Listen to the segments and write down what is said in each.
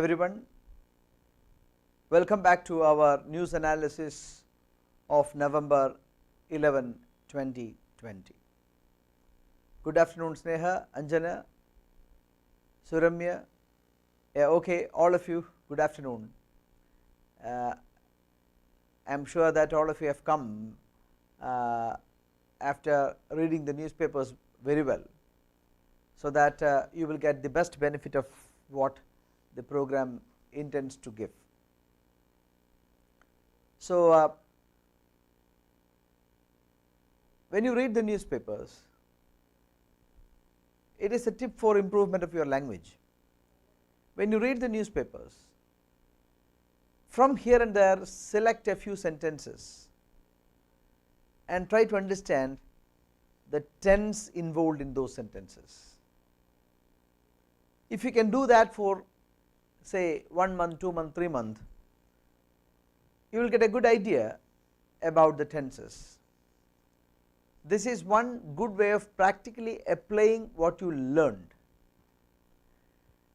everyone, welcome back to our news analysis of November 11, 2020. Good afternoon Sneha, Anjana, Suramya, okay, all of you, good afternoon. I am sure that all of you have come after reading the newspapers very well, so that you will get the best benefit of what the program intends to give. So, when you read the newspapers, it is a tip for improvement of your language. When you read the newspapers, from here and there select a few sentences and try to understand the tense involved in those sentences. If you can do that for say 1 month, 2 months, 3 months, you will get a good idea about the tenses. This is one good way of practically applying what you learned.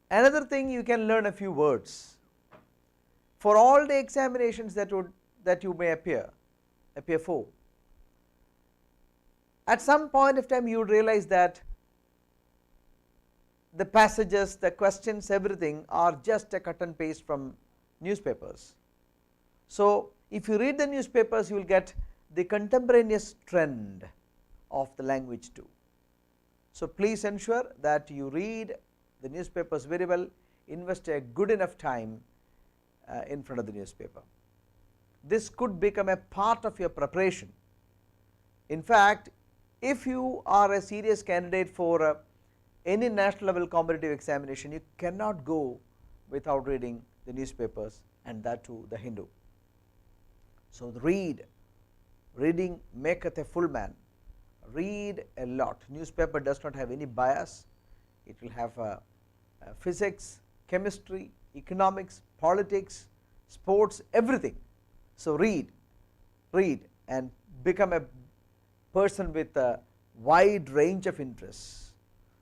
Another thing, you can learn a few words for all the examinations that you may appear for. At some point of time you would realize that the passages, the questions, everything are just a cut and paste from newspapers. So, if you read the newspapers, you will get the contemporaneous trend of the language too. So, please ensure that you read the newspapers very well, invest a good enough time in front of the newspaper. This could become a part of your preparation. In fact, if you are a serious candidate for any national level competitive examination, you cannot go without reading the newspapers, and that too the Hindu. So, reading maketh a full man. Read a lot. Newspaper does not have any bias. It will have physics, chemistry, economics, politics, sports, everything. So, read and become a person with a wide range of interests.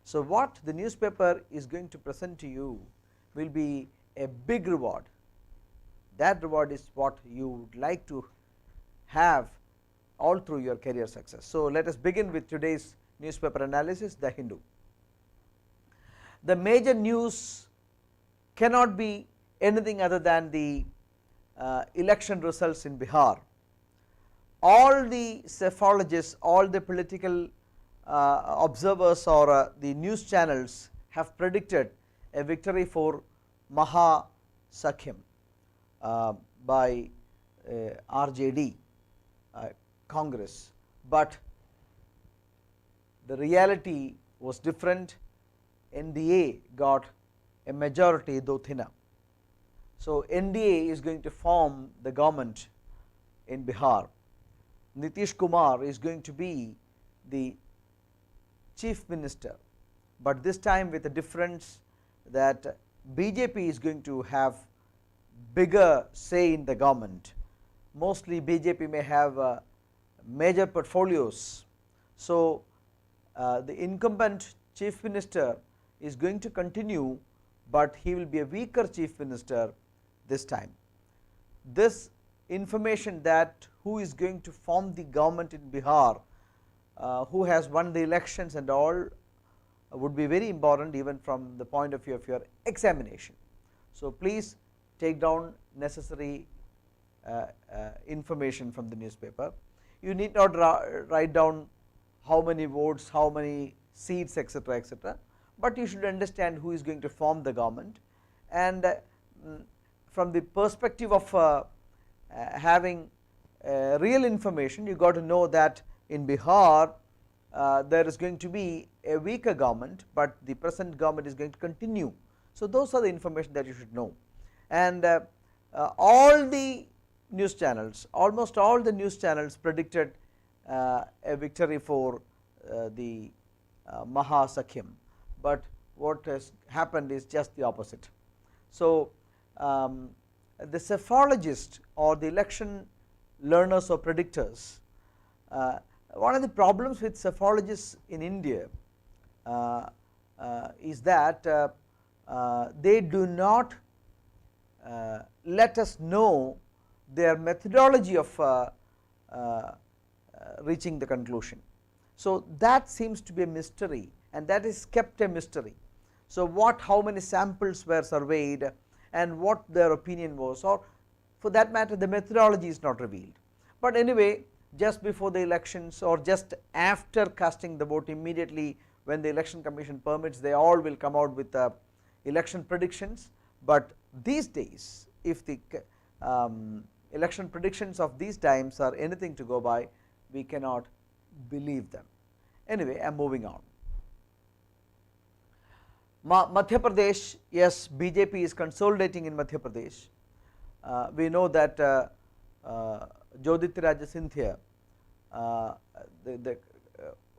So, what the newspaper is going to present to you will be a big reward. That reward is what you would like to have all through your career success. So, let us begin with today's newspaper analysis, The Hindu. The major news cannot be anything other than the election results in Bihar. All the psephologists, all the political observers or the news channels have predicted a victory for 𝐂𝐚𝐥𝐿 by RJD Congress, but the reality was different. NDA got a majority though thinner. So, NDA is going to form the government in Bihar. Nitish Kumar is going to be the chief minister, but this time with a difference that BJP is going to have bigger say in the government. Mostly BJP may have major portfolios. So, the incumbent chief minister is going to continue, but he will be a weaker chief minister this time. This information that who is going to form the government in Bihar, who has won the elections and all, would be very important even from the point of view of your examination. So, please take down necessary information from the newspaper. You need not write down how many votes, how many seats, etc., etc., but you should understand who is going to form the government, and from the perspective of having real information, you got to know that in Bihar there is going to be a weaker government, but the present government is going to continue. So, those are the information that you should know, and all the news channels, almost all the news channels predicted a victory for the 𝐂𝐚𝐥𝐿, but what has happened is just the opposite. So, the psephologists or the election learners or predictors, one of the problems with psephologists in India is that they do not let us know their methodology of reaching the conclusion. So, that seems to be a mystery, and that is kept a mystery. So, how many samples were surveyed and what their opinion was, or for that matter the methodology is not revealed. But anyway, just before the elections or just after casting the vote, immediately when the election commission permits, they all will come out with election predictions. But these days, if the election predictions of these times are anything to go by, we cannot believe them. Anyway, I am moving on. Madhya Pradesh, yes, BJP is consolidating in Madhya Pradesh. We know that Jyotirajya Scindia,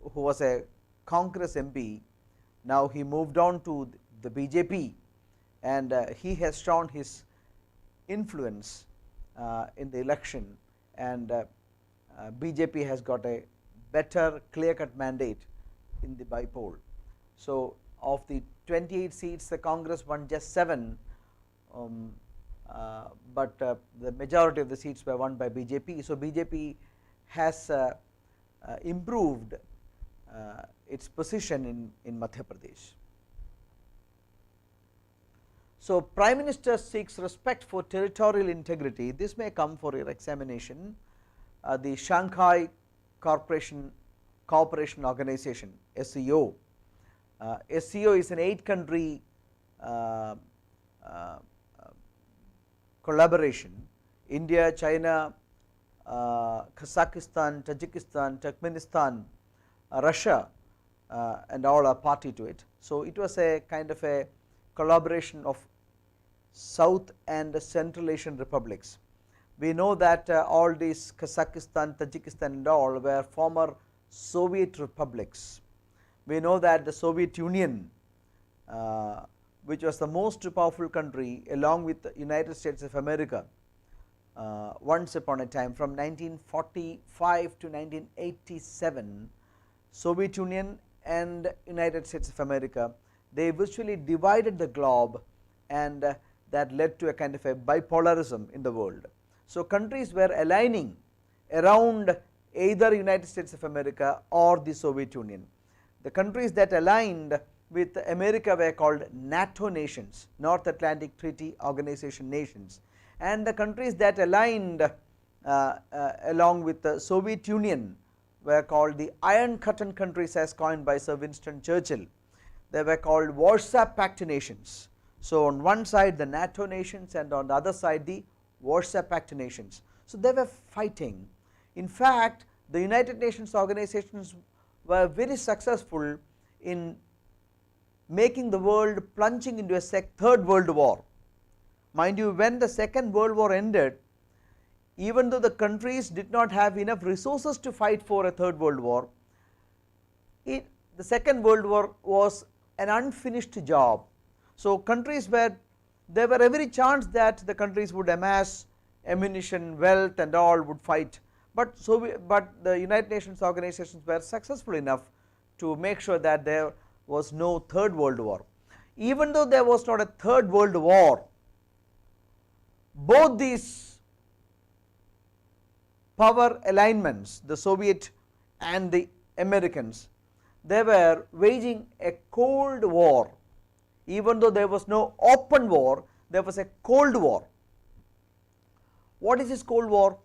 who was a Congress MP, now he moved on to the BJP, and he has shown his influence in the election, and BJP has got a better clear cut mandate in the by-poll. So, of the 28 seats, the Congress won just 7, but the majority of the seats were won by BJP. So, BJP has improved its position in Madhya Pradesh. So, Prime Minister seeks respect for territorial integrity. This may come for your examination. The Shanghai Cooperation Organization, SCO. SCO is an 8-country collaboration. India, China, Kazakhstan, Tajikistan, Turkmenistan, Russia, and all are party to it. So, it was a kind of a collaboration of South and Central Asian republics. We know that all these Kazakhstan, Tajikistan and all were former Soviet republics. We know that the Soviet Union, which was the most powerful country along with the United States of America, once upon a time from 1945 to 1987, Soviet Union and United States of America, they virtually divided the globe, and that led to a kind of a bipolarism in the world. So, countries were aligning around either United States of America or the Soviet Union. The countries that aligned with America were called NATO nations, North Atlantic Treaty Organization nations, and the countries that aligned along with the Soviet Union were called the Iron Curtain countries, as coined by Sir Winston Churchill. They were called Warsaw Pact nations. So, on one side the NATO nations and on the other side the Warsaw Pact nations. So, they were fighting. In fact, the United Nations organizations were very successful in making the world plunging into a third world war. Mind you, when the Second World War ended, even though the countries did not have enough resources to fight for a third world war, the Second World War was an unfinished job. So, countries were, there were every chance that the countries would amass ammunition, wealth and all, would fight, but the United Nations organizations were successful enough to make sure that there was no third world war. Even though there was not a third world war, both these power alignments, the Soviet and the Americans, they were waging a cold war. Even though there was no open war, there was a cold war. What is this cold war?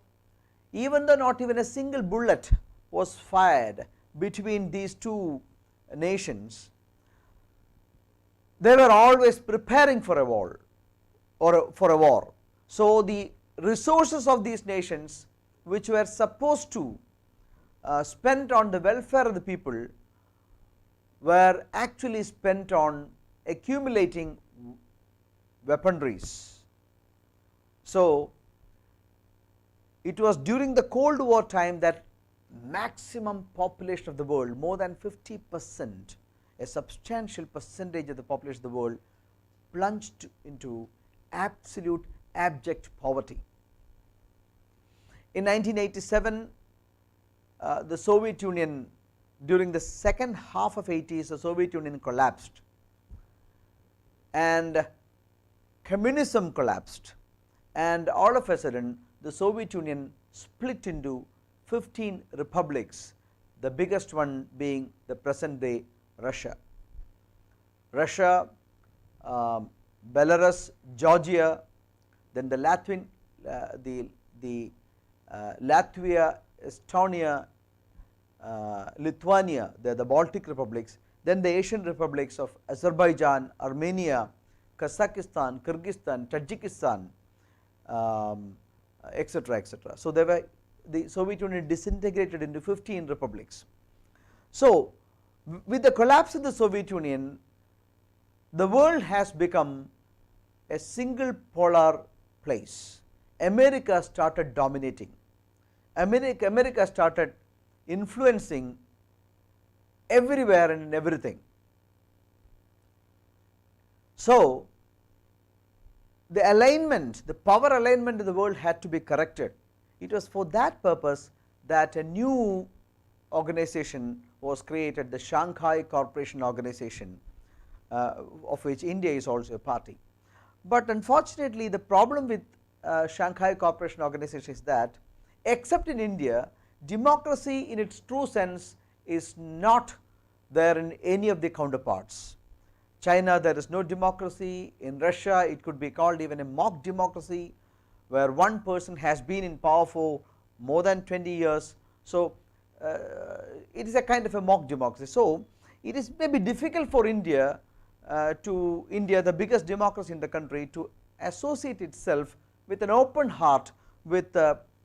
Even though not even a single bullet was fired between these two nations, they were always preparing for a war or for a war. So, the resources of these nations, which were supposed to spent on the welfare of the people, were actually spent on accumulating weaponries. So, it was during the Cold War time that maximum population of the world, more than 50%, a substantial percentage of the population of the world, plunged into absolute abject poverty. In 1987, the Soviet Union, during the second half of 80s, the Soviet Union collapsed, and communism collapsed, and all of a sudden the Soviet Union split into 15 republics, the biggest one being the present day Russia. Russia, Belarus, Georgia, then the Latvian, Latvia, Estonia, Lithuania, they are the Baltic republics, then the Asian republics of Azerbaijan, Armenia, Kazakhstan, Kyrgyzstan, Tajikistan, etc., etc. So, the Soviet Union disintegrated into 15 republics. So, with the collapse of the Soviet Union, the world has become a single polar place. America started dominating. America started influencing everywhere and in everything. So, the alignment, the power alignment in the world had to be corrected. It was for that purpose that a new organization was created, the Shanghai Cooperation Organization, of which India is also a party. But unfortunately, the problem with Shanghai Cooperation Organization is that, except in India, democracy in its true sense is not there in any of the counterparts. China, there is no democracy. In Russia, it could be called even a mock democracy, where one person has been in power for more than 20 years. So, it is a kind of a mock democracy. So, it is maybe difficult for India, the biggest democracy in the country, to associate itself with an open heart with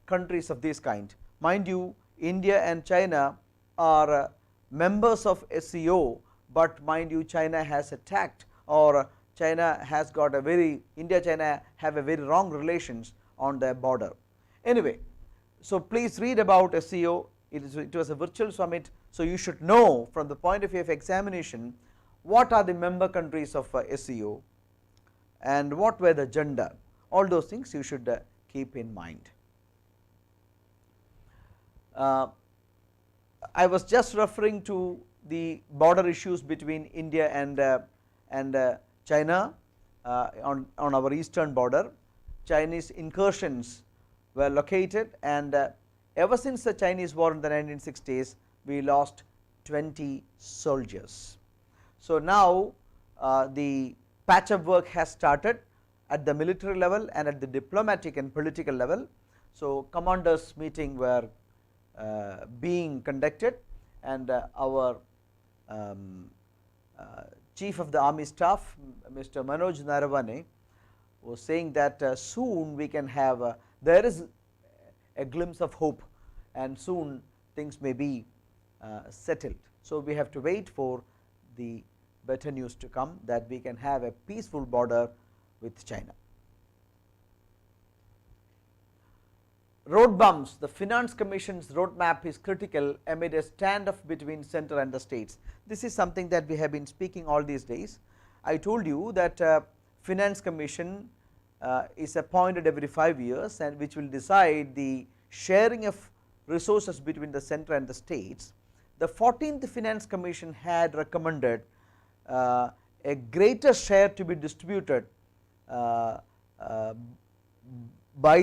countries of this kind. Mind you, India and China are members of SCO, but mind you, China has attacked, or China has got a very, India-China have a very wrong relations on their border. Anyway, so please read about SCO. It was a virtual summit, so you should know from the point of view of examination what are the member countries of SCO and what were the agenda. All those things you should keep in mind. I was just referring to the border issues between India and China on our eastern border. Chinese incursions were located, and ever since the Chinese war in the 1960s, we lost 20 soldiers. So, now the patch up work has started at the military level and at the diplomatic and political level. So, commanders meeting were being conducted, and our chief of the army staff, Mr. Manoj Narawane, was saying that soon we can have there is a glimpse of hope, and soon things may be settled. So, we have to wait for the better news to come, that we can have a peaceful border with China. Road bumps. The Finance Commission's roadmap is critical amid a standoff between centre and the states. This is something that we have been speaking all these days. I told you that Finance Commission is appointed every 5 years, and which will decide the sharing of resources between the centre and the states. The 14th Finance Commission had recommended a greater share to be distributed by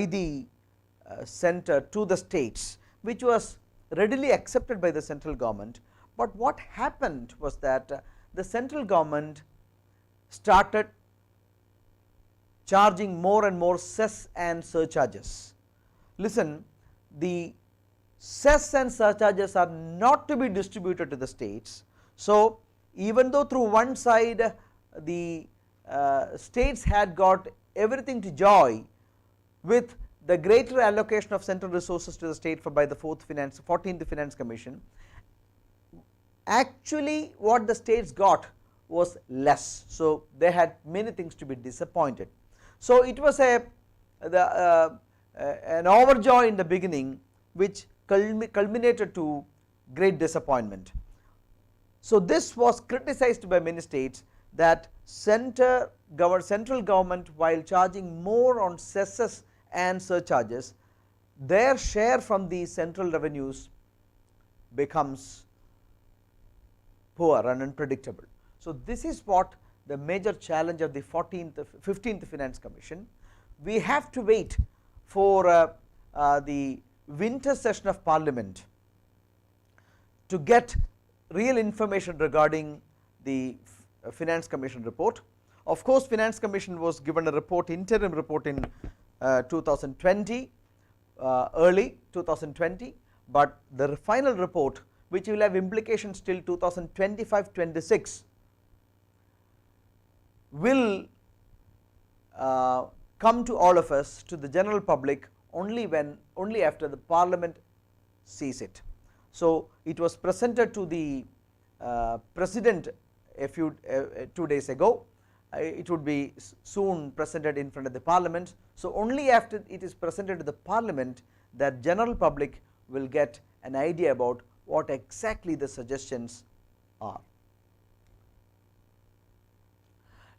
the centre to the states, which was readily accepted by the central government. But what happened was that the central government started charging more and more cess and surcharges. Listen, the cess and surcharges are not to be distributed to the states. So, even though through one side the states had got everything to joy with the greater allocation of central resources to the state by the 14th Finance Commission, actually what the states got was less. So, they had many things to be disappointed. So, it was an overjoy in the beginning, which culminated to great disappointment. So, this was criticized by many states, that central government, while charging more on cesses and surcharges, their share from the central revenues becomes poor and unpredictable. So, this is what the major challenge of the 15th Finance Commission. We have to wait for the winter session of Parliament to get real information regarding the Finance Commission report. Of course, Finance Commission was given a report, interim report in 2020, early 2020, but the final report, which will have implications till 2025-26, will come to all of us, to the general public, only after the Parliament sees it. So it was presented to the President a few 2 days ago. It would be soon presented in front of the Parliament. So only after it is presented to the Parliament that general public will get an idea about what exactly the suggestions are.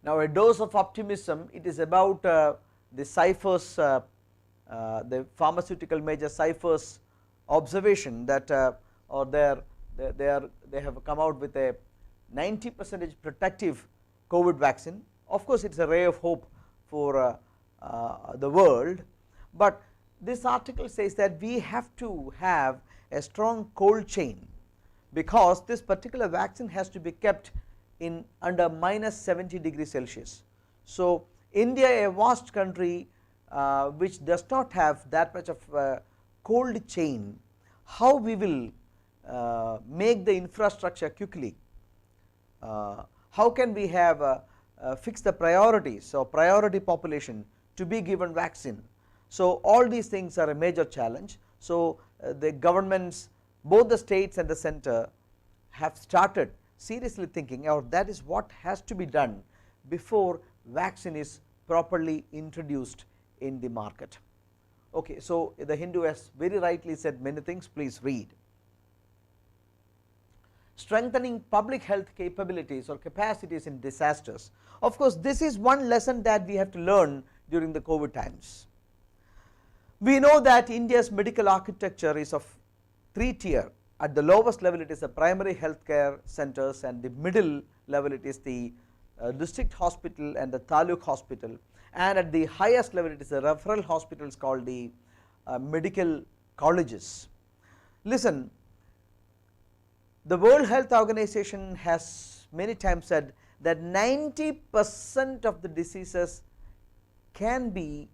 Now, a dose of optimism, it is about the Cypher's, the pharmaceutical major Cypher's observation that or they have come out with a 90% protective COVID vaccine. Of course, it is a ray of hope for the world, but this article says that we have to have a strong cold chain, because this particular vaccine has to be kept in under -70°C. So India, a vast country which does not have that much of cold chain, how we will make the infrastructure quickly, how can we have fix the priorities or priority population to be given vaccine. So all these things are a major challenge. So the governments, both the states and the center, have started seriously thinking, or that is what has to be done before vaccine is properly introduced in the market. Okay, so the Hindu has very rightly said many things, please read. Strengthening public health capabilities or capacities in disasters. Of course, this is one lesson that we have to learn during the COVID times. We know that India's medical architecture is of 3-tier. At the lowest level it is the primary healthcare centers, and the middle level it is the district hospital and the taluk hospital, and at the highest level it is the referral hospitals called the medical colleges. Listen, the World Health Organization has many times said that 90% of the diseases can be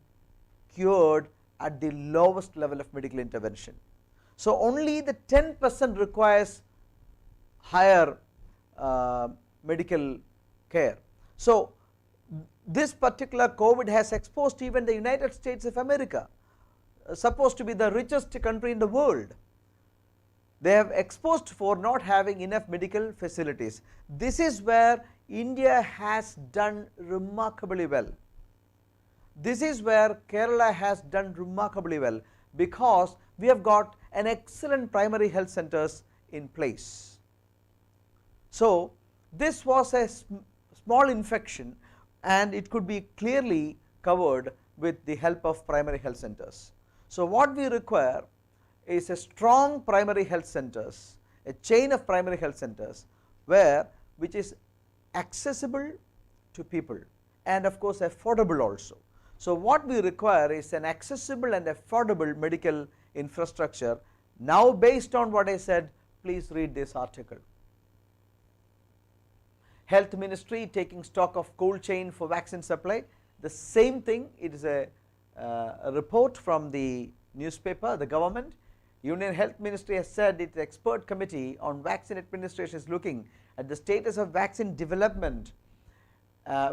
cured at the lowest level of medical intervention. So only the 10% requires higher medical care. So this particular COVID has exposed even the United States of America, supposed to be the richest country in the world. They have exposed for not having enough medical facilities. This is where India has done remarkably well. This is where Kerala has done remarkably well, because we have got an excellent primary health centers in place. So this was a small infection, and it could be clearly covered with the help of primary health centers. So what we require is a strong primary health centers, a chain of primary health centers which is accessible to people and of course affordable also. So what we require is an accessible and affordable medical infrastructure. Now based on what I said, please read this article. Health Ministry taking stock of cold chain for vaccine supply. The same thing, it is a report from the newspaper, the government. Union Health Ministry has said its expert committee on vaccine administration is looking at the status of vaccine development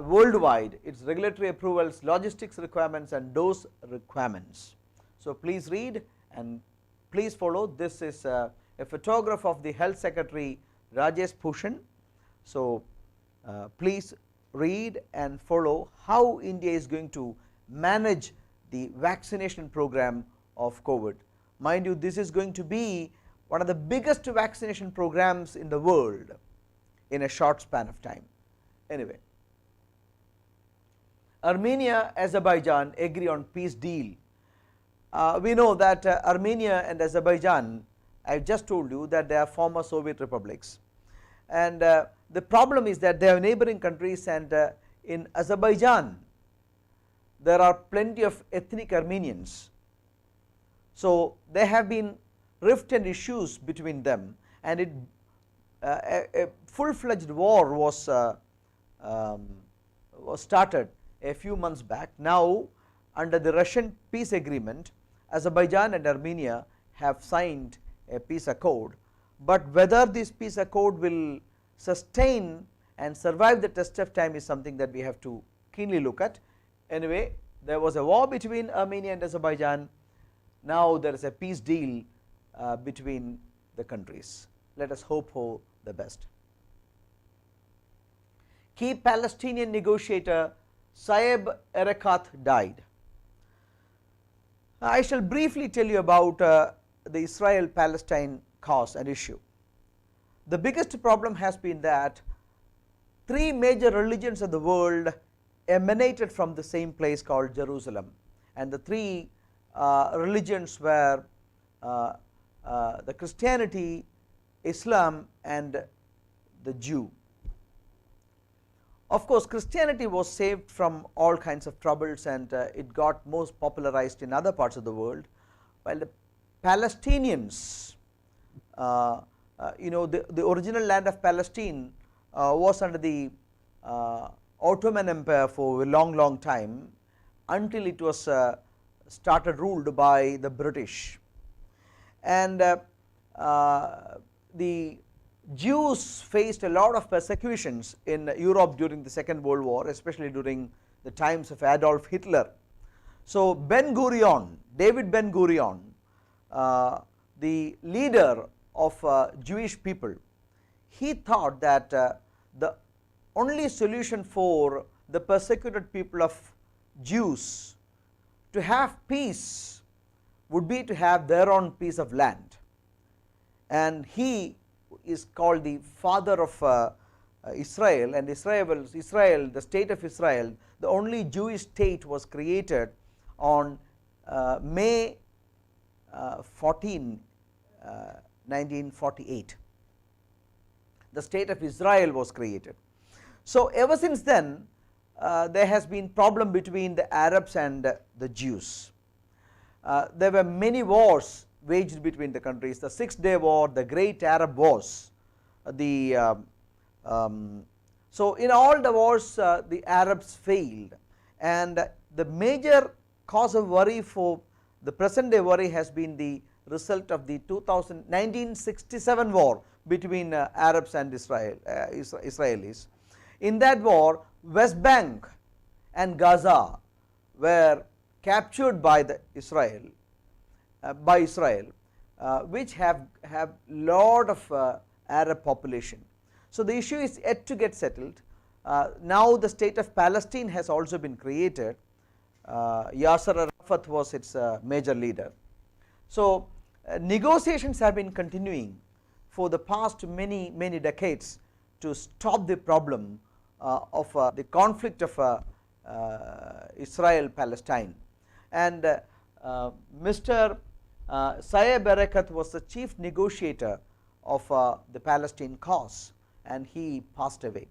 worldwide, its regulatory approvals, logistics requirements and dose requirements. So please read and please follow. This is a photograph of the Health Secretary Rajesh Bhushan. So please read and follow how India is going to manage the vaccination program of COVID. Mind you, this is going to be one of the biggest vaccination programs in the world in a short span of time. Anyway, Armenia Azerbaijan agree on peace deal. We know that Armenia and Azerbaijan, I just told you that they are former Soviet republics. and the problem is that they are neighboring countries, and in Azerbaijan there are plenty of ethnic Armenians. So, there have been rift and issues between them, and a full-fledged war was started a few months back. Now, under the Russian peace agreement, Azerbaijan and Armenia have signed a peace accord, but whether this peace accord will sustain and survive the test of time is something that we have to keenly look at. Anyway, there was a war between Armenia and Azerbaijan. Now, there is a peace deal between the countries. Let us hope for the best. Key Palestinian negotiator 𝐊𝐵𝐵𝐸𝐿 died. I shall briefly tell you about the Israel-Palestine cause and issue. The biggest problem has been that three major religions of the world emanated from the same place called Jerusalem, and the three religions were the Christianity, Islam and the Jew. Of course, Christianity was saved from all kinds of troubles, and it got most popularized in other parts of the world, while the Palestinians, the original land of Palestine was under the Ottoman Empire for a long time, until it was started ruled by the British. And the Jews faced a lot of persecutions in Europe during the Second World War, especially during the times of Adolf Hitler. So, David Ben Gurion, the leader of Jewish people, he thought that the only solution for the persecuted people of Jews to have peace would be to have their own piece of land, and he is called the father of Israel. And Israel, the state of Israel, the only Jewish state, was created on May 14, 1948. The state of Israel was created. So, ever since then there has been problem between the Arabs and the Jews. There were many wars waged between the countries, the 6-day war, the Great Arab Wars. So, in all the wars the Arabs failed, and the major cause of worry for the present day worry has been the result of the 1967 war between Arabs and Israelis. In that war, West Bank and Gaza were captured by Israel, which have lot of Arab population. So, the issue is yet to get settled. Now, the state of Palestine has also been created. Yasser Arafat was its major leader. So, negotiations have been continuing for the past many decades to stop the problem of the conflict of Israel-Palestine, and Mr. 𝐊𝐵𝐵𝐸𝐿 was the chief negotiator of the Palestine cause, and he passed away.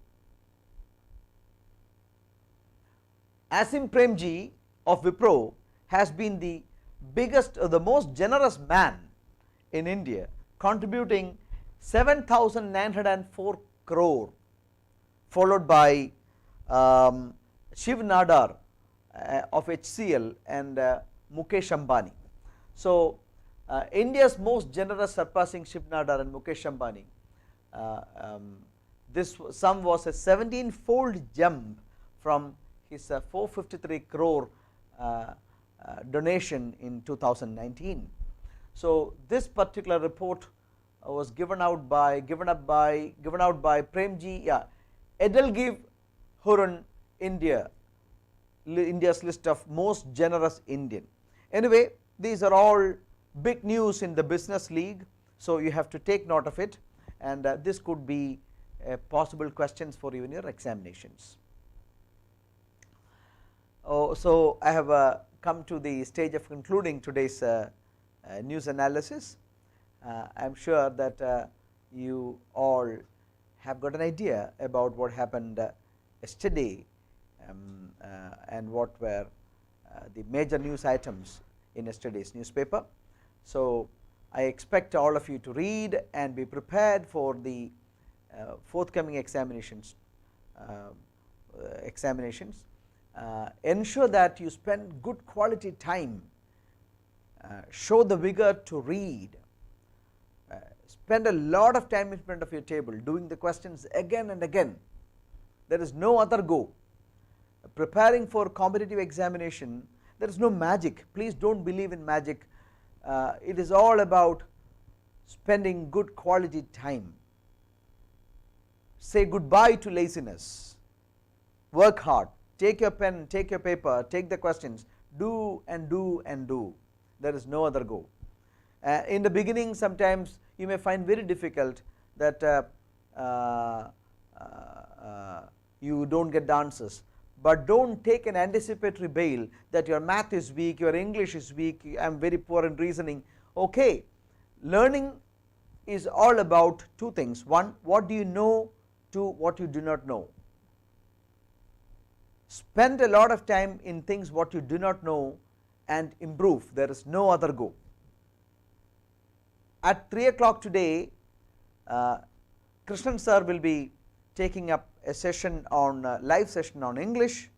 Asim Premji of Wipro has been the biggest or the most generous man in India, contributing 7,904 crore, followed by Shiv Nadar of HCL and Mukesh Ambani. So, India's most generous, surpassing Shiv Nadar and Mukesh Ambani. This sum was a 17-fold jump from his 453 crore donation in 2019. So, this particular report was given out by Premji, Edelgive Hurun India, India's list of most generous Indian. Anyway, these are all big news in the business league, so you have to take note of it, and this could be possible questions for you in your examinations. So, I have come to the stage of concluding today's news analysis. I am sure that you all have got an idea about what happened yesterday and what were the major news items in yesterday's newspaper. So, I expect all of you to read and be prepared for the forthcoming examinations. Ensure that you spend good quality time, show the vigor to read, spend a lot of time in front of your table doing the questions again and again. There is no other go. Preparing for competitive examination, there is no magic. Please do not believe in magic. It is all about spending good quality time. Say goodbye to laziness. Work hard. Take your pen, take your paper, take the questions, do and do and do. There is no other go. In the beginning, sometimes you may find very difficult that you do not get the answers, but do not take an anticipatory bail that your math is weak, your English is weak, I am very poor in reasoning. Okay, learning is all about two things. One, what do you know, two, what you do not know. Spend a lot of time in things what you do not know and improve. There is no other go. At 3 o'clock today, Krishnan sir will be taking up a session on live session on English.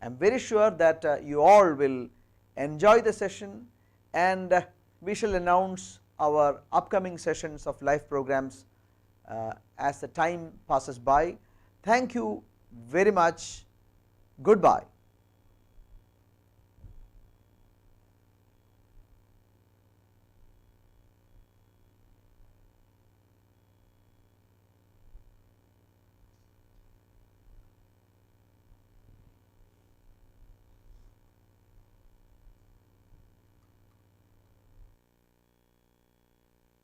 I am very sure that you all will enjoy the session, and we shall announce our upcoming sessions of live programs as the time passes by. Thank you very much. Goodbye.